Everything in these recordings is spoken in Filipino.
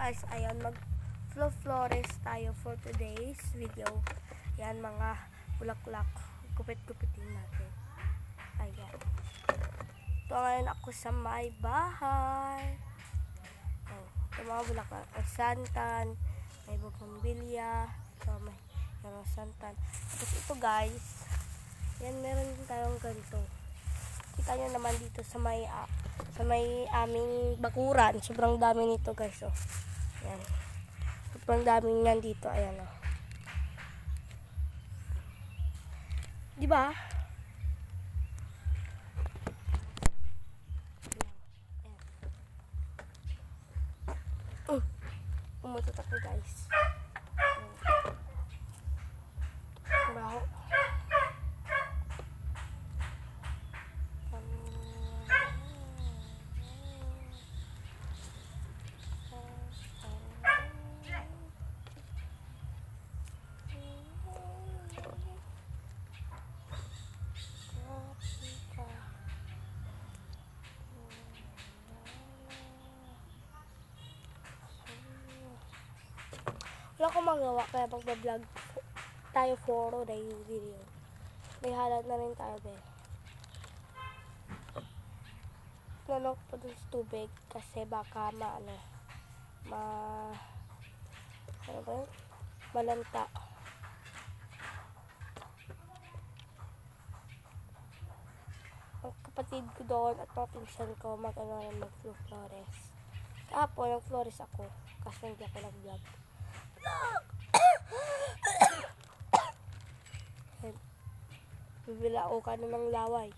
guys, ayan, mag-flores tayo for today's video. Yan, mga bulaklak. Gupit-gupitin natin. Ayan. Ito ngayon ako sa may bahay. Oh, ito mga bulaklak. May santan, may bougainvillea. Ito may santan. Tapos ito guys, yan, meron din tayong ganito. Kita nyo naman dito sa may aming bakuran. Sobrang dami nito guys. Oh. Yan. Sobrang daming nandito. Ayan oh. Diba? Umutot ako guys. Baho. Wala akong magawa kaya magbablog tayo for today's video. May halat na rin tayo din. Nanok pa dun sa tubig kasi baka malanta. Ang kapatid ko doon at mga pinsan ko mag-flores. Kahapon nag-flores ako kasi hindi ako nag-vlog. Bibilao ka na ng laway.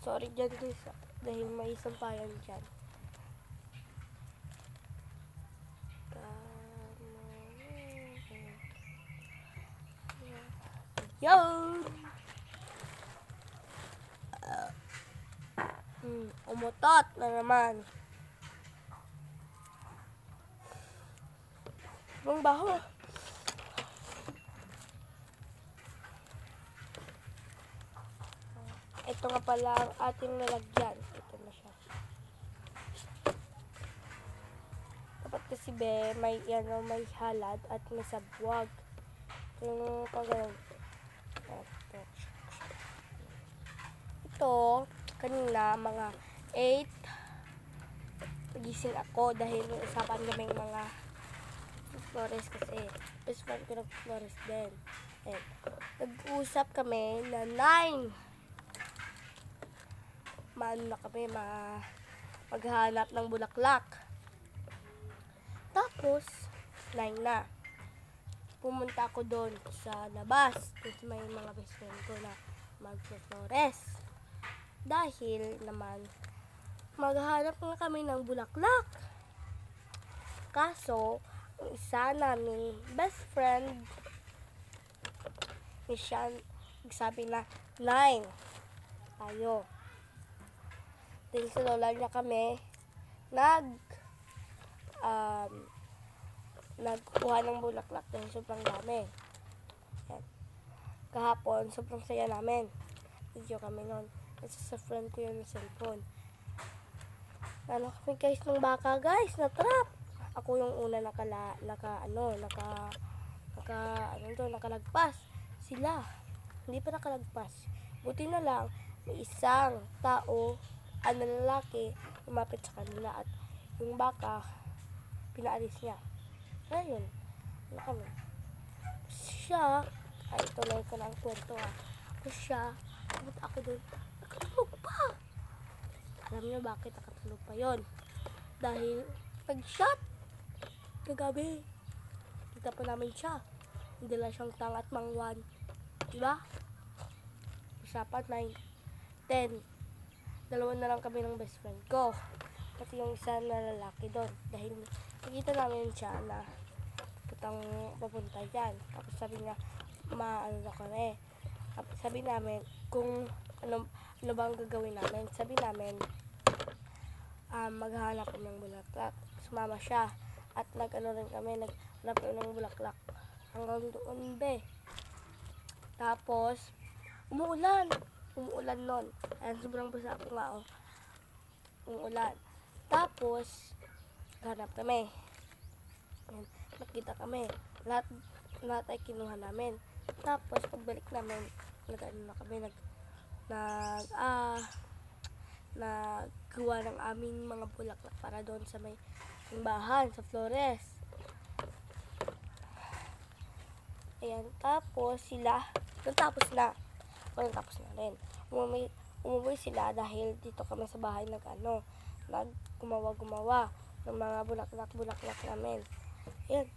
Sorry dyan guys, dahil may sampayan dyan. Yun! Umutot na naman. Ang baho. Ito nga pala ang ating nalagyan. Ito na siya. Dapat kasi may halad at may sabwag. Yung pagano'n. Ito, kanina mga 8. Nagising ako dahil usapan kaming mga flores kasi best friend ko nag-flores din. And nag-usap kami na 9. Maano na kami maghanap ng bulaklak. Tapos 9 na. Pumunta ako doon sa labas. Tapos may mga best friend ko na mag-flores. Dahil naman maghanap na kami ng bulaklak. Kaso ang isa naming best friend siya nagsabi na 9 tayo. Dahil sa lola niya kami nagkuha ng bulaklak dahil sobrang dami. Yan. Kahapon sobrang saya namin. Video kami nun. Kasi sa friend ko yung cellphone. Ano kami guys ng baka guys, na-trap. Ako yung una nakalagpas. Sila hindi pa nakalagpas. Buti na lang may isang tao, lalaki, lumapit sa kanila at yung baka pinaalis niya. Ayun, ano kami. Siya, tuloy ko na ang kwento siya, pumunta ako doon, nakatulog pa. Alam niyo bakit nakatulog pa yon? Dahil nag-shot kagabi. Kita pa namin siya. Hindi lang siyang tang at mangwan. Diba? Usapan 9, 10. Dalawa na lang kami ng best friend ko. Pati yung isa na lalaki doon. Dahil nakita namin siya na papunta dyan. Tapos sabi niya, na kami. Tapos sabi namin, kung ano ba ang gagawin namin. Sabi namin, maghahanap kami ng bulaklak. Sumama siya. At rin kami, naghanap ng bulaklak. Hanggang doon Tapos, umuulan nun. Ayan, sobrang basa ako nga umuulan. Tapos, hanap kami. Ayan, nakita kami. Lahat ay kinuha namin. Tapos, pagbalik namin, naggawa ng aming mga bulaklak para doon sa may simbahan, sa Flores. Ayan, tapos sila, natapos na rin. Umuwi sila dahil dito kami sa bahay gumawa ng mga bulaklak namin. Ayan,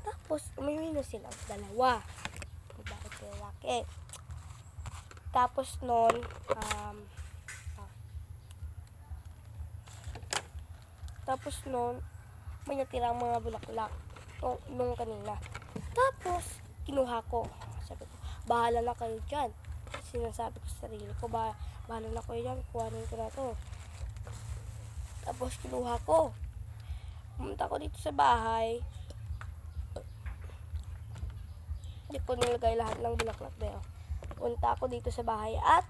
tapos umuwi na sila, dalawa, babae at lalaki. Tapos noon, may natirang mga bulaklak nung kanina. Tapos, kinuha ko. Sabi ko, bahala na kayo dyan. Sinasabi ko sa sarili ko, bahala na kayo dyan, kuhanin ko na to. Tapos, kinuha ko. Pumunta ko dito sa bahay. Hindi ko nilagay lahat ng bulaklak na yun. Punta ako dito sa bahay at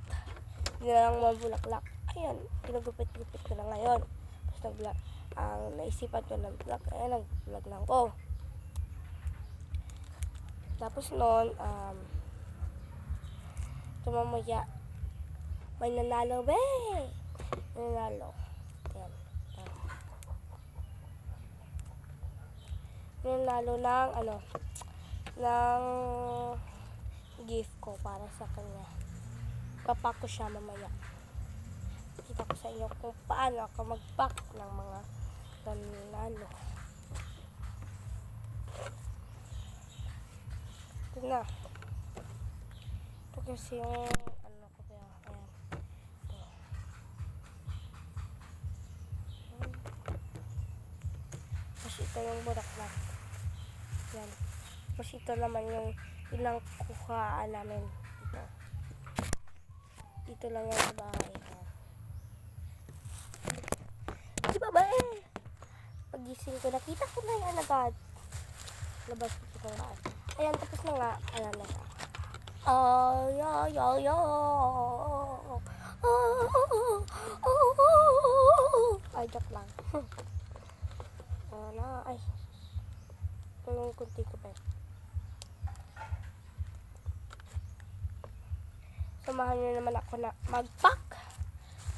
nilalang mga bulaklak. Ayan, ginagupit-gupit ko na ngayon. Tapos naisipan ko ng vlog. Ayan, nag-vlog lang ko. Tapos noon, tumamaya, may nanalo, be! May nanalo. Ayan. May nanalo ng gift ko para sa kanya. Papak ko siya mamaya. Kita ko sa inyo kung paano ako mag-pack ng mga nanalo. Ito na. Ito kasi yung ko ba yan. Ayan. Ito. Tapos ito yung bulaklak. Yan. Tapos ito naman yung ilang kuhaan namin. Dito lang yan sa bahay. Diba ba eh? Pagising ko, nakita ko na yan agad. Labas ko ito nga. Ayan, tapos na nga. Ayan na siya. Ay, joke lang. Ay. Tulong kunti ko ba? Samahan nyo naman ako na mag-pack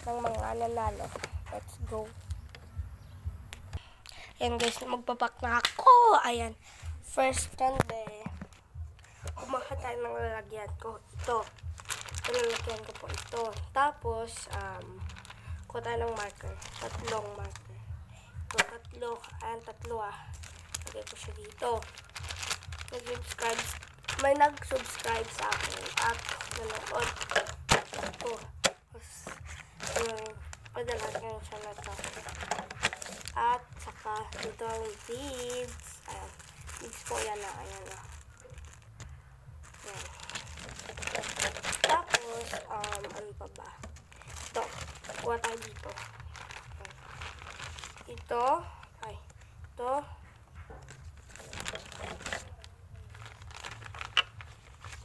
ng mga nanalo. Let's go. Ayan guys, magpapak na ako. Ayan. First Sunday. Kumaha tayo ng lalagyan ko. Ito. Lalagyan ko po ito. Tapos, kuha tayo ng marker. Tatlong marker. Ito, tatlo. Ayan, tatlo lagay ko siya dito. May nag-subscribe sa akin. At nanood. Ito. Tapos, padala niya siya na ito. At saka ito ang beads. Ayan. Beads po yan na. Ayan na. Ayan. Tapos, ano pa ba? Ito. Kuha tayo dito. Ito. Ay. Ito.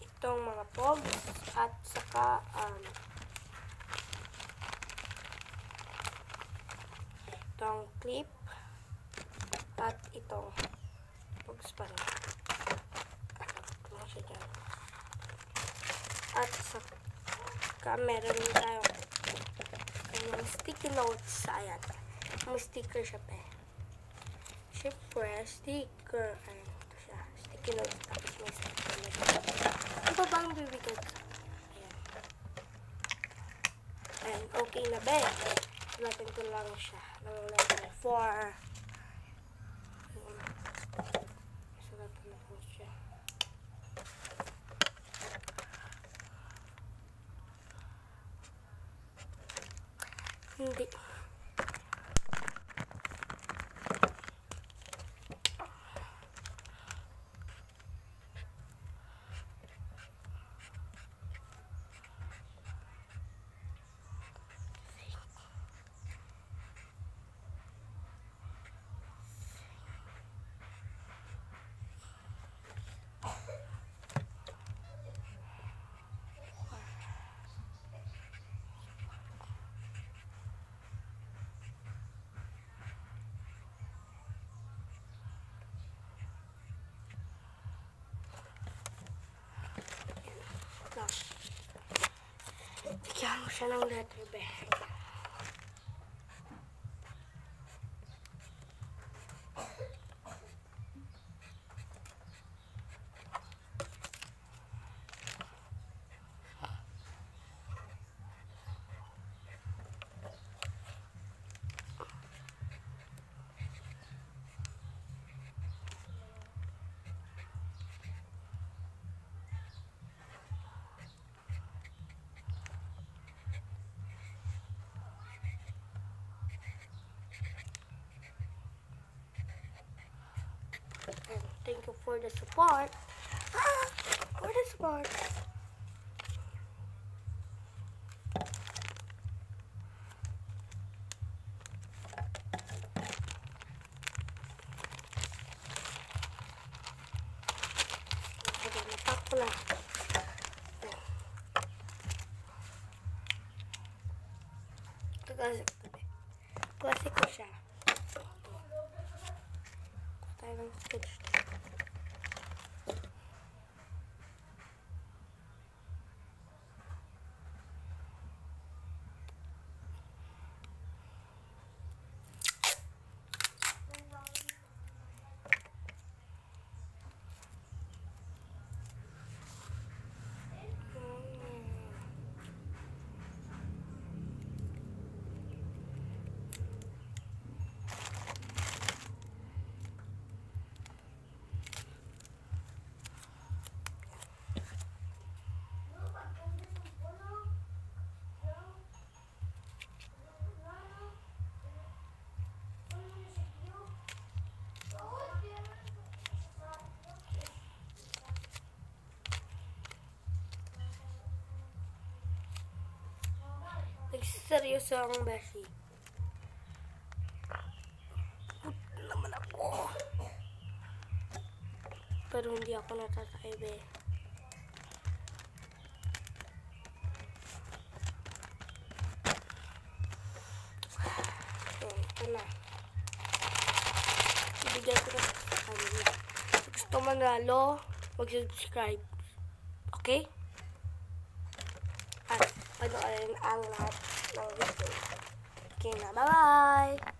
Itong mga pogs. At saka, itong clip at itong pogs pa rin. Ito siya dyan. At saka meron tayo kanyang sticky notes. Ayan. May sticker siya pa. Siyempre, sticker. Ayan. Ito siya. Sticky notes. Tapos may sticker notes. Ano ba bang bibigay ko? Ayan. Ayan. Okay na ba? Natin ko lang siya ng level 4. Sulat ko na po siya. Hindi. siya ng letter B. And thank you for the support. For the support. Okay, napak ko na. Kasi ko siya. Tayo ng sketch. Seryoso ang beshi. Naman ako. Pero hindi ako natataibe. Ito na. Ibigay ko na sa kanila. Gusto manalo, mag-subscribe. Okay? At panoorin ang lahat ng video. Okay na, bye-bye!